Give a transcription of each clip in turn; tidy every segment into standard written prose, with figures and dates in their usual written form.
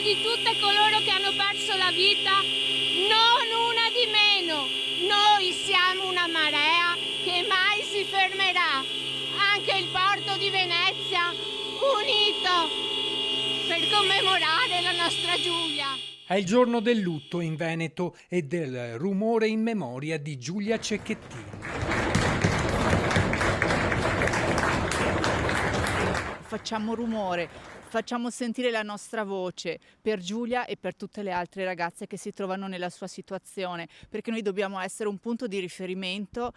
di tutte coloro che hanno perso la vita, non una di meno. Noi siamo una marea che mai si fermerà. Anche il porto di Venezia, unito per commemorare la nostra Giulia. È il giorno del lutto in Veneto e del rumore in memoria di Giulia Cecchettin. Facciamo rumore, facciamo sentire la nostra voce per Giulia e per tutte le altre ragazze che si trovano nella sua situazione, perché noi dobbiamo essere un punto di riferimento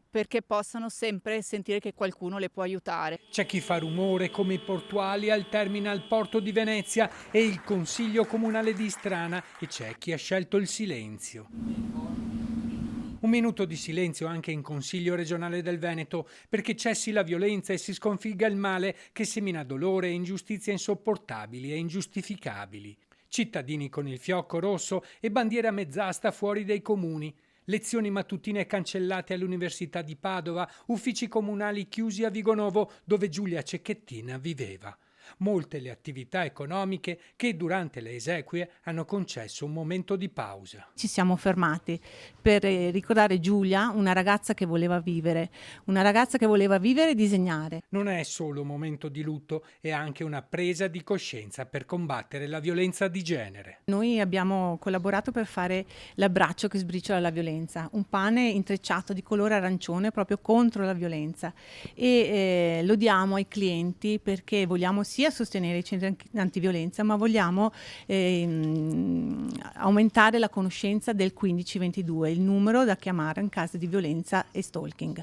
perché possano sempre sentire che qualcuno le può aiutare. C'è chi fa rumore come i portuali al terminal Porto di Venezia e il Consiglio Comunale di Istrana e c'è chi ha scelto il silenzio. Un minuto di silenzio anche in Consiglio regionale del Veneto perché cessi la violenza e si sconfigga il male che semina dolore e ingiustizie insopportabili e ingiustificabili. Cittadini con il fiocco rosso e bandiera a mezz'asta fuori dai comuni. Lezioni mattutine cancellate all'Università di Padova, uffici comunali chiusi a Vigonovo dove Giulia Cecchettin viveva. Molte le attività economiche che durante le esequie hanno concesso un momento di pausa. Ci siamo fermati per ricordare Giulia, una ragazza che voleva vivere e disegnare. Non è solo un momento di lutto, è anche una presa di coscienza per combattere la violenza di genere. Noi abbiamo collaborato per fare l'abbraccio che sbriciola la violenza, un pane intrecciato di colore arancione proprio contro la violenza e lo diamo ai clienti perché vogliamo sia sostenere i centri antiviolenza ma vogliamo aumentare la conoscenza del 1522, il numero da chiamare in caso di violenza e stalking.